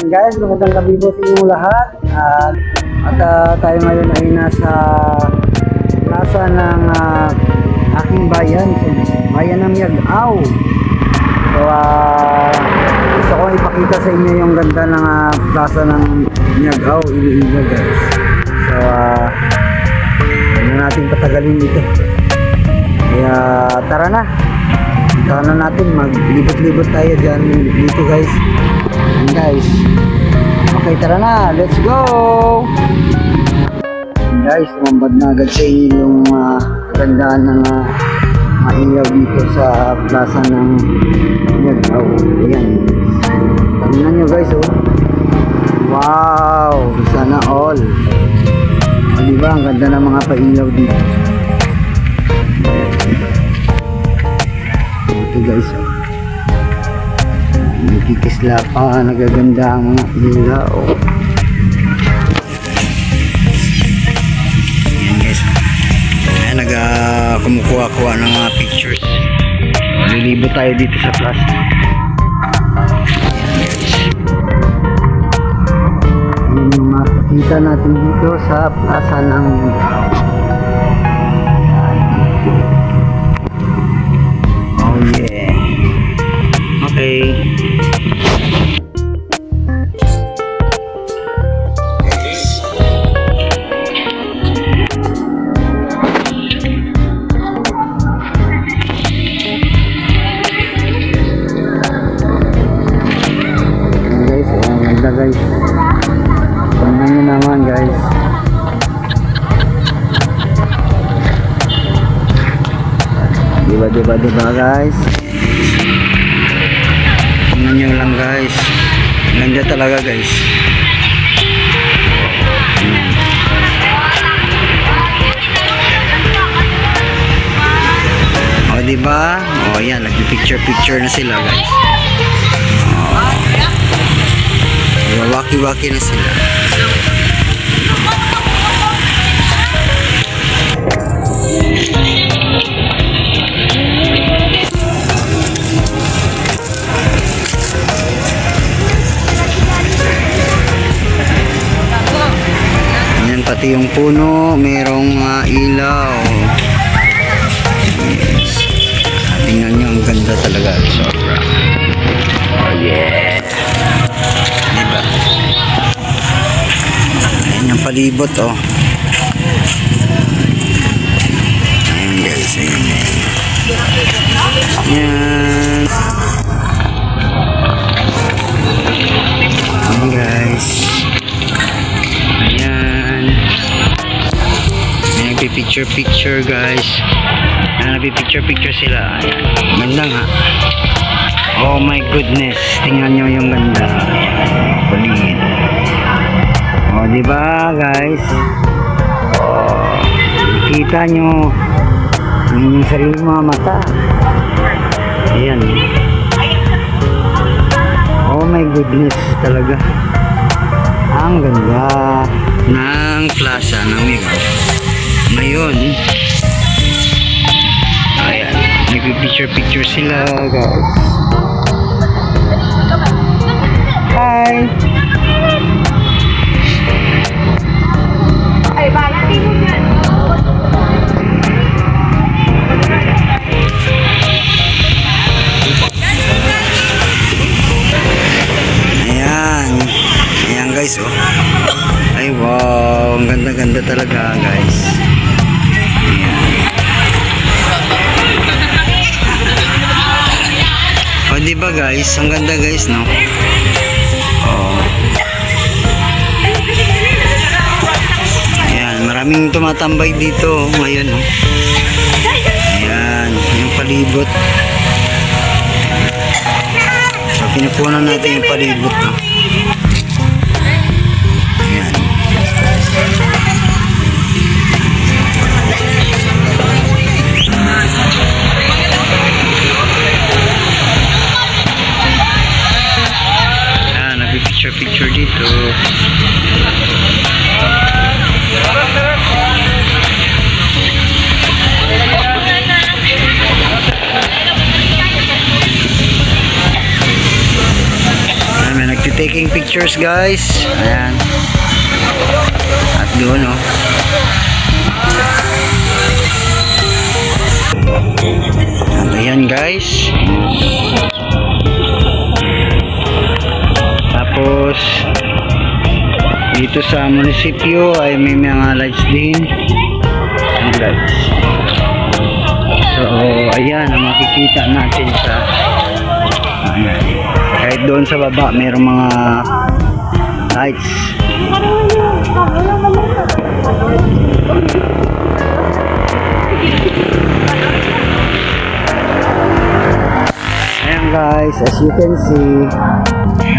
Ayan guys, magandang gabi po sa inyong lahat. Tayo ngayon ay nasa plaza ng aking bayan, bayan ng Miagao. So gusto ko ipakita sa inyo yung ganda ng plaza ng Miagao, Iloilo guys. So hindi natin patagalin dito. Kaya tara na. Puntahan na natin, maglibot-libot tayo dyan dito guys. And guys, okay, tara na, let's go. And guys, tumambad na agad sa inyo yung gandaan ng mailaw dito sa plaza ng Miagao. Ayan, tingnan nyo guys, oh. Wow, sana all. O diba, ang ganda ng mga pailaw dito. Ito guys, oh. Nakikisla pa, nagaganda ang mga ilaw. Ayan guys, ayan, kumukuha-kuha ng mga pictures. Lilibot tayo dito sa plaza. Ayan guys, ayan yung makikita natin dito sa plaza ng oh yeah. Okay. Guys, tingnan nyo naman guys. Diba guys, tingnan nyo lang guys, ganda talaga guys. O diba, o yan, nagpipicture na sila guys. Waki-waki na sila. Ayan, pati yung puno merong ilaw. Yes. Tingnan nyo, ang ganda talaga, sobra. Oh yeah. Diba? Ayan yung palibot, oh. Ayan guys, ayan. Ayan. Ayan guys. Ayan. Ayan, nagpipicture guys. Ayan, nagpipicture sila. Ayan, ganda nga. Oh my goodness, tingnan nyo yung ganda. Paligid. Oh, diba guys? Oh, nakita nyo ang inyong sarili mga mata. Ayan. Oh my goodness, talaga. Ang ganda ng plaza ng Miagao. Ngayon, ayan, nagpipicture sila guys. Hi. Ay, bakit mo yan? Ayan. Ayan guys, oh. Ay wow, ang ganda-ganda talaga guys. O diba guys, ang ganda guys, no? Maraming tumatambay dito ngayon, oh. Ayan, yung palibot. So pinupunan natin yung palibot, oh. Ayan. Ayan, nagpipicture dito. taking picture pictures guys. Ayan. At doon oh. At ayan guys. Tapos dito sa munisipyo ay may mga lights din. Lights. So ayan ang makikita natin sa kahit doon sa baba mayroong mga lights. Ayan guys, as you can see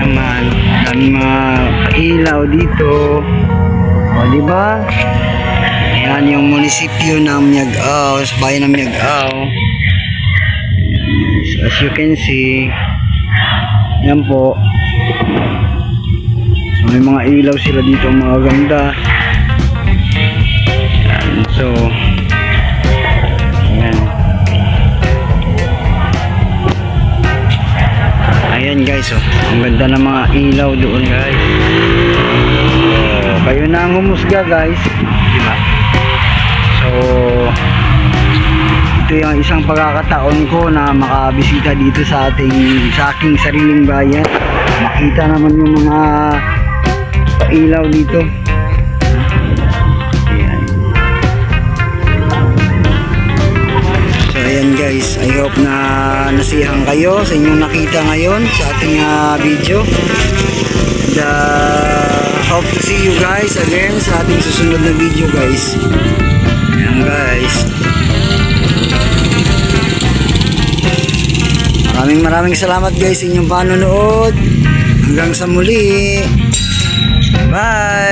naman daming mga ilaw dito. O diba? Ayan yung munisipyo ng Miagao, sa bayan ng Miagao. As you can see, yan po. So may mga ilaw sila dito, mga ganda. Ayan, so ayan. Ayan guys, oh. Ang ganda ng mga ilaw doon guys. Kayo na ang humusga guys, diba? So ito yung isang pagkakataon ko na makabisita dito sa aking sariling bayan. Makita naman yung mga ilaw dito. Ayan. So ayan guys, I hope na nasiyahan kayo sa inyong nakita ngayon sa ating video. And hope to see you guys again sa ating susunod na video guys. Ayan guys. Maraming salamat guys sa inyong panonood. Hanggang sa muli. Bye!